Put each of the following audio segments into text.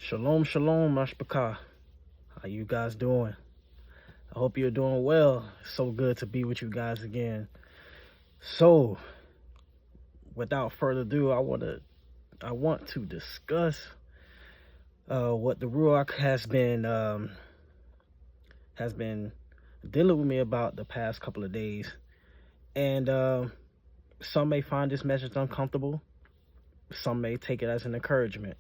Shalom, shalom, Mashpaka. How you guys doing? I hope you're doing well. It's so good to be with you guys again. So, without further ado, I want to discuss what the Ruach has been dealing with me about the past couple of days, and some may find this message uncomfortable. Some may take it as an encouragement,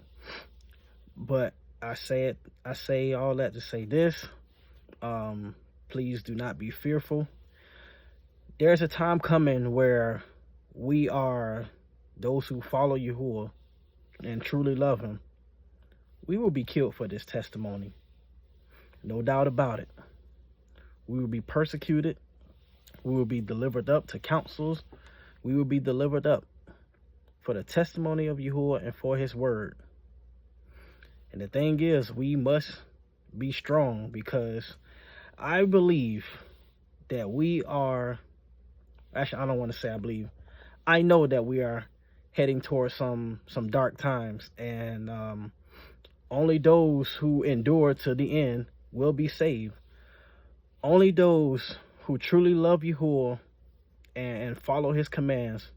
but I say all that to say this. Please do not be fearful. There's a time coming where we are those who follow Yahuah and truly love him. We will be killed for this testimony. No doubt about it. We will be persecuted. We will be delivered up to councils. We will be delivered up for the testimony of Yahuah and for his word. And the thing is, we must be strong, because I believe that we are, actually, I don't want to say I believe, I know that we are heading towards some dark times, and only those who endure to the end will be saved. Only those who truly love Yahuah and follow his commands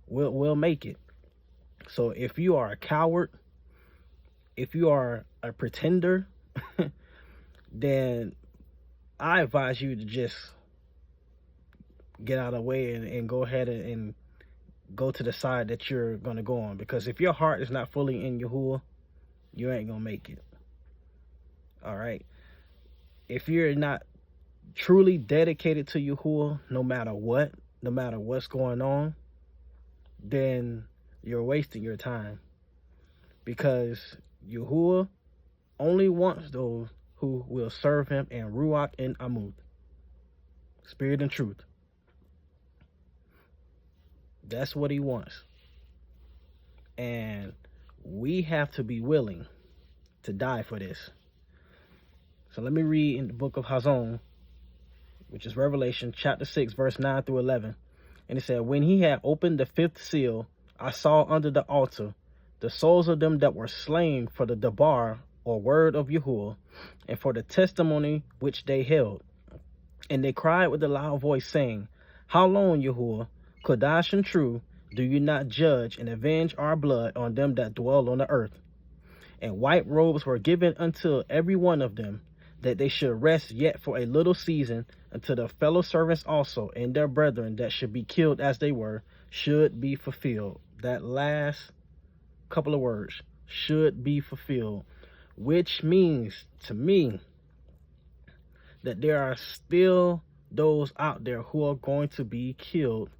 will make it. So if you are a coward, if you are a pretender, then I advise you to just get out of the way and go ahead and go to the side that you're going to go on. Because if your heart is not fully in Yahuah, you ain't going to make it. All right. If you're not truly dedicated to Yahuah, no matter what's going on, then you're wasting your time. Because Yahuah only wants those who will serve him in Ruach and Amud, spirit and truth. That's what he wants. And we have to be willing to die for this. So let me read in the book of Hazon, which is Revelation chapter 6, verse 9 through 11. And it said, when he had opened the fifth seal, I saw under the altar the souls of them that were slain for the debar, or word of Yahuah, and for the testimony which they held. And they cried with a loud voice, saying, how long, Yahuah, Kodash and true, do you not judge and avenge our blood on them that dwell on the earth? And white robes were given unto every one of them, that they should rest yet for a little season, until the fellow servants also and their brethren that should be killed as they were should be fulfilled. That last couple of words, should be fulfilled, which means to me that there are still those out there who are going to be killed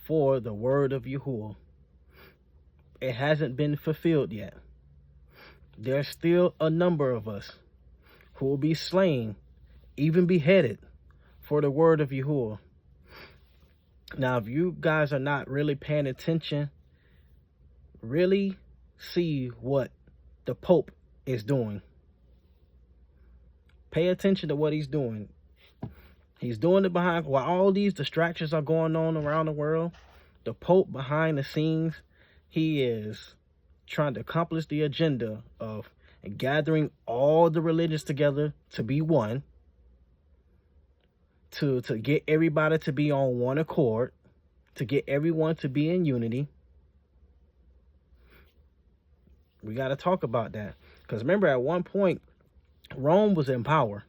for the word of Yahuah. It hasn't been fulfilled yet. There's still a number of us who will be slain, even beheaded, for the word of Yahuah. Now, if you guys are not really paying attention, really see what the Pope is doing. Pay attention to what he's doing. He's doing it behind, while all these distractions are going on around the world, the Pope behind the scenes, he is trying to accomplish the agenda of gathering all the religions together to be one, to get everybody to be on one accord, to get everyone to be in unity. We got to talk about that. Because remember, at one point, Rome was in power.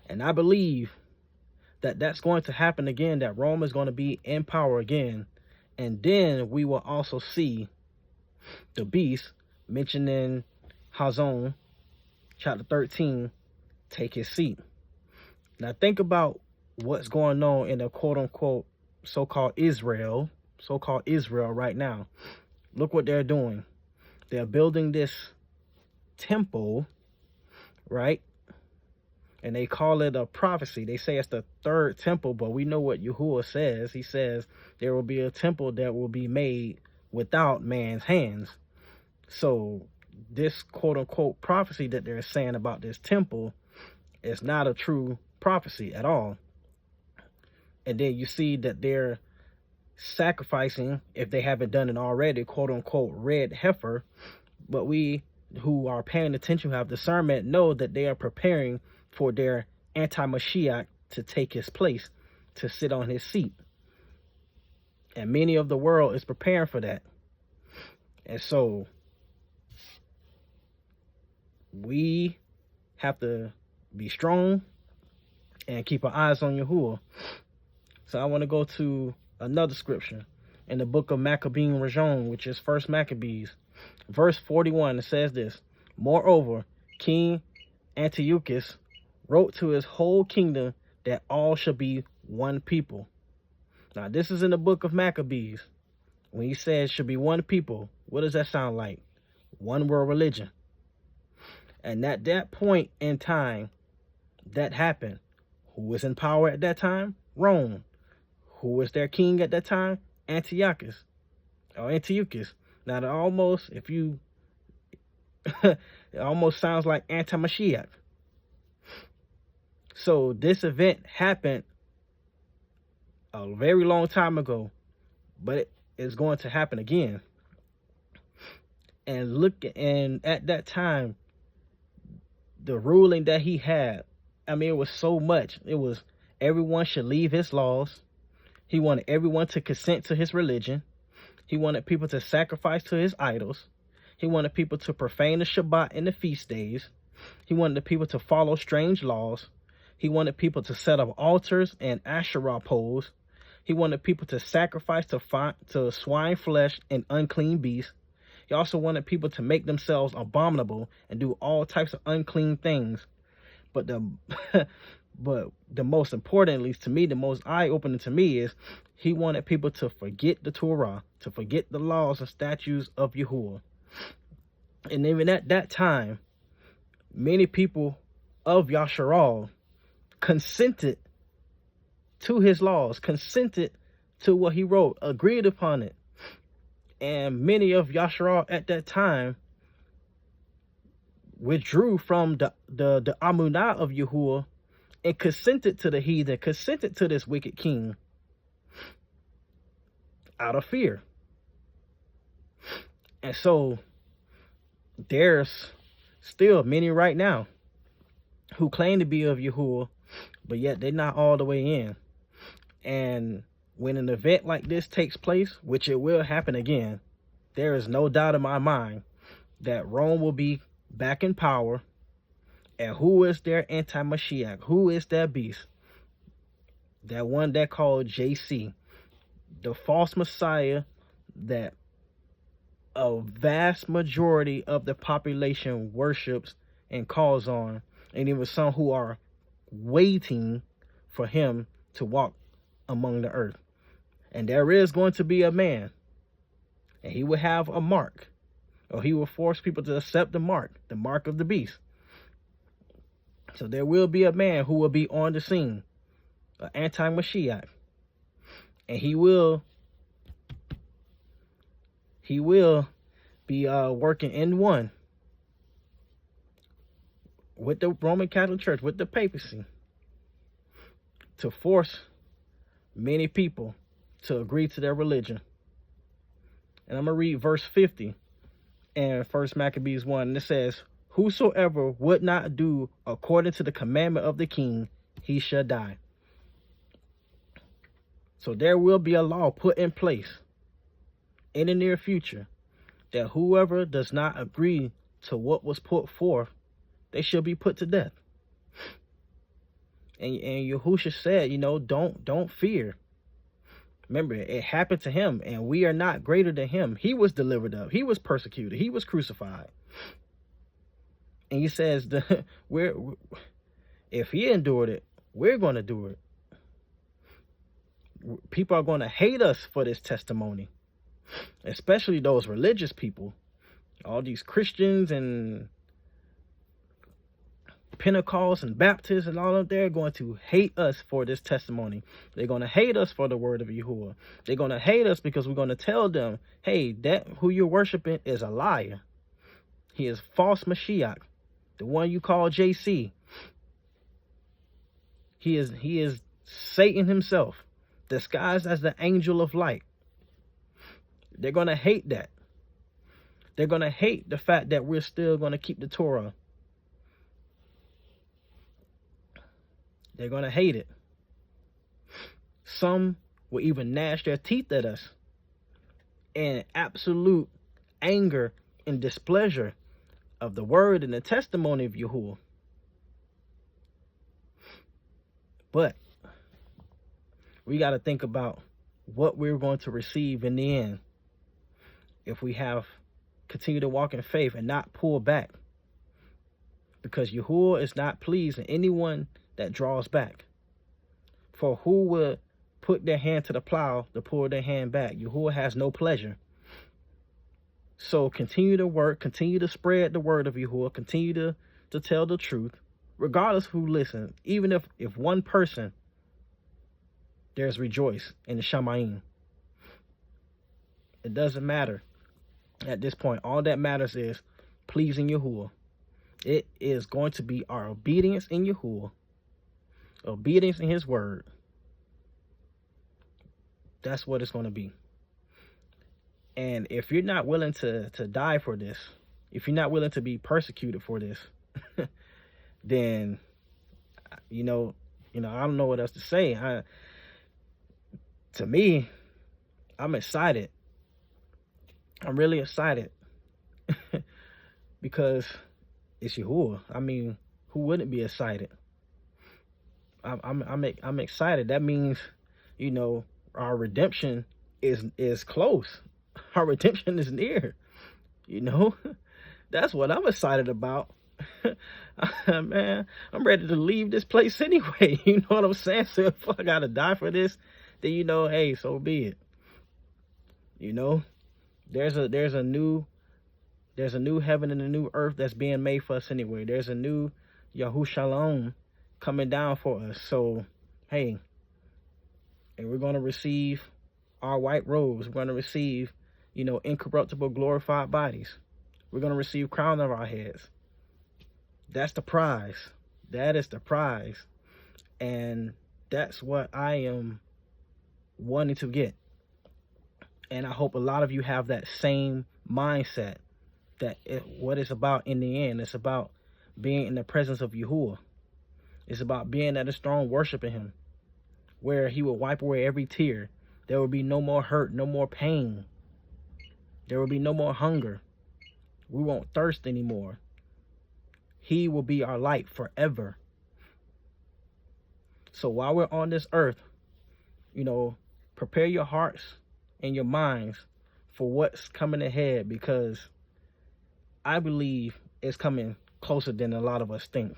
And I believe that that's going to happen again, that Rome is going to be in power again. And then we will also see the beast, mentioned in Hazon, chapter 13, take his seat. Now think about what's going on in the quote-unquote so-called Israel right now. Look what they're doing. They're building this temple, right? And they call it a prophecy. They say it's the third temple, but we know what Yahuah says. He says there will be a temple that will be made without man's hands. So this quote-unquote prophecy that they're saying about this temple is not a true prophecy at all. And then you see that they're sacrificing, if they haven't done it already, quote-unquote red heifer. But we who are paying attention, who have discernment, know that they are preparing for their anti-Mashiach to take his place, to sit on his seat. And many of the world is preparing for that. And so we have to be strong and keep our eyes on Yahuah. So I want to go to another scripture in the book of Maccabean Rajon, which is 1 Maccabees, verse 41. It says this: Moreover, King Antiochus wrote to his whole kingdom that all should be one people. Now, this is in the book of Maccabees. When he says should be one people, what does that sound like? One world religion. And at that point in time, that happened. Who was in power at that time? Rome. Who was their king at that time? Antiochus. Now, that almost, it almost sounds like anti-Mashiach. So this event happened a very long time ago, but it is going to happen again. And at that time, the ruling that he had, I mean, it was so much. It was everyone should leave his laws. He wanted everyone to consent to his religion. He wanted people to sacrifice to his idols. He wanted people to profane the Shabbat and the feast days. He wanted the people to follow strange laws. He wanted people to set up altars and Asherah poles. He wanted people to sacrifice to swine flesh and unclean beasts. He also wanted people to make themselves abominable and do all types of unclean things. But the most important, at least to me, the most eye-opening to me, is he wanted people to forget the Torah, to forget the laws and statutes of Yahuah. And even at that time, many people of Yasharal consented to his laws, consented to what he wrote, agreed upon it. And many of Yasharal at that time withdrew from the Amunah of Yahuah and consented to the heathen, consented to this wicked king out of fear. And so there's still many right now who claim to be of Yahuah, but yet they're not all the way in. And when an event like this takes place, which it will happen again, there is no doubt in my mind that Rome will be back in power. And who is their anti-Mashiach? Who is that beast? That one that called JC, the false Messiah that a vast majority of the population worships and calls on, and even some who are waiting for him to walk among the earth. And there is going to be a man, and he will have a mark, or he will force people to accept the mark of the beast. So there will be a man who will be on the scene, an anti-Mashiach, and he will be working in one with the Roman Catholic Church, with the papacy, to force many people to agree to their religion. And I'm going to read verse 50 in 1 Maccabees 1. And it says, whosoever would not do according to the commandment of the king, he shall die. So there will be a law put in place in the near future that whoever does not agree to what was put forth, they shall be put to death. And Yahushua said, don't fear. Remember, it happened to him, and we are not greater than him. He was delivered up. He was persecuted. He was crucified. And he says, if he endured it, we're going to do it. People are going to hate us for this testimony, especially those religious people. All these Christians and Pentecost and Baptists and all of them, they're going to hate us for this testimony. They're going to hate us for the word of Yahuah. They're going to hate us because we're going to tell them, hey, that who you're worshiping is a liar. He is false Mashiach, the one you call JC. He is Satan himself, disguised as the angel of light. They're going to hate that. They're going to hate the fact that we're still going to keep the Torah. They're going to hate it. Some will even gnash their teeth at us in absolute anger and displeasure of the word and the testimony of Yahuah. But we got to think about what we're going to receive in the end if we continue to walk in faith and not pull back. Because Yahuah is not pleased in anyone that draws back. For who would put their hand to the plow to pull their hand back? Yahuah has no pleasure. So continue to work, continue to spread the word of Yahuah, continue to tell the truth, regardless of who listens. Even if one person, there's rejoice in the Shamayim. It doesn't matter at this point. All that matters is pleasing Yahuah. It is going to be our obedience in Yahuah, obedience in his word. That's what it's going to be. And if you're not willing to die for this, if you're not willing to be persecuted for this, then, you know, I don't know what else to say. To me, I'm excited. I'm really excited because it's Yahuah. I mean, who wouldn't be excited? I'm excited. That means, our redemption is close. Our redemption is near. That's what I'm excited about. Man, I'm ready to leave this place anyway. You know what I'm saying? So if I gotta die for this, then hey, so be it. There's a new heaven and a new earth that's being made for us anyway. There's a new Yahuah Shalom coming down for us. So hey, and we're gonna receive our white robes. We're gonna receive, incorruptible, glorified bodies. We're gonna receive crown of our heads. That's the prize. That is the prize. And that's what I am wanting to get. And I hope a lot of you have that same mindset, that what it's about in the end. It's about being in the presence of Yahuah. It's about being at a throne, worshiping him, where he will wipe away every tear. There will be no more hurt, no more pain. There will be no more hunger. We won't thirst anymore. He will be our light forever. So while we're on this earth, prepare your hearts and your minds for what's coming ahead, because I believe it's coming closer than a lot of us think.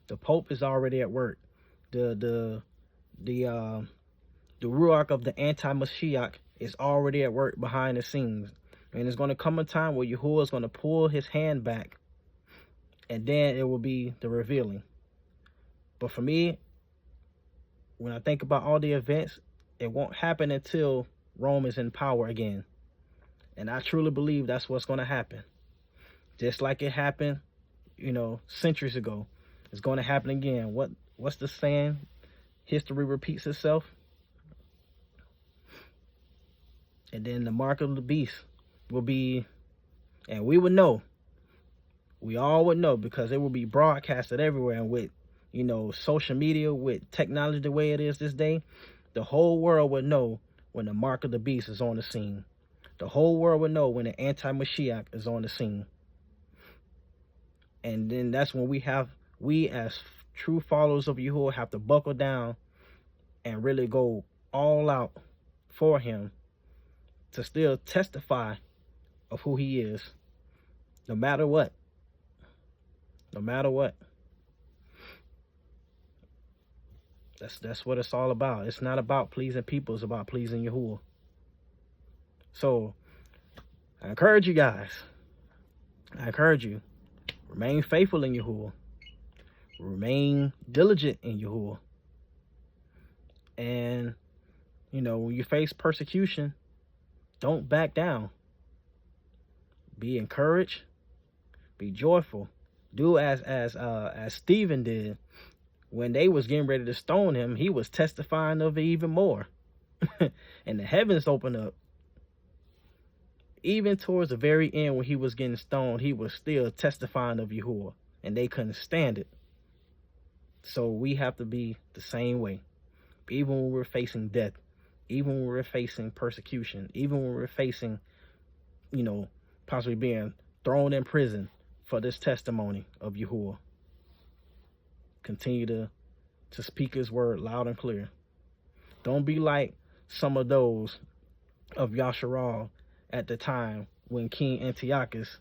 The Pope is already at work. The Ruach of the anti-Mashiach is already at work behind the scenes. And there's going to come a time where Yahuah is going to pull his hand back, and then it will be the revealing. But for me, when I think about all the events, it won't happen until Rome is in power again. And I truly believe that's what's going to happen. Just like it happened, centuries ago. It's going to happen again. What's the saying? History repeats itself. And then the mark of the beast will be, and we would know. We all would know, because it will be broadcasted everywhere. And with, social media, with technology the way it is this day, the whole world would know when the mark of the beast is on the scene. The whole world would know when the anti-Mashiach is on the scene. And then that's when we as true followers of Yahuah have to buckle down and really go all out for him, to still testify of who he is, no matter what. No matter what. That's what it's all about. It's not about pleasing people. It's about pleasing Yahuah. So I encourage you guys. Remain faithful in Yahuah. Remain diligent in Yahuah. And, when you face persecution, don't back down. Be encouraged. Be joyful. Do as Stephen did. When they was getting ready to stone him, he was testifying of it even more. And the heavens opened up. Even towards the very end when he was getting stoned, he was still testifying of Yahuah, and they couldn't stand it. So we have to be the same way. Even when we're facing death, even when we're facing persecution, even when we're facing, possibly being thrown in prison for this testimony of Yahuah, continue to speak his word loud and clear. Don't be like some of those of Yasharal at the time when King Antiochus,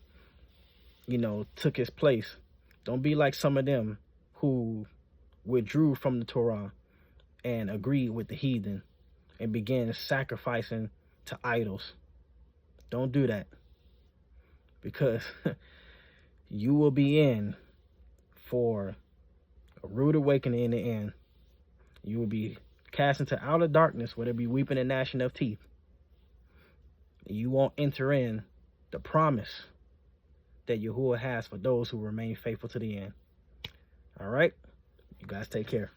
took his place. Don't be like some of them who withdrew from the Torah and agreed with the heathen and began sacrificing to idols. Don't do that, because you will be in for a rude awakening in the end. You will be cast into outer darkness where there be weeping and gnashing of teeth. You won't enter in the promise that Yahuah has for those who remain faithful to the end. All right? You guys take care.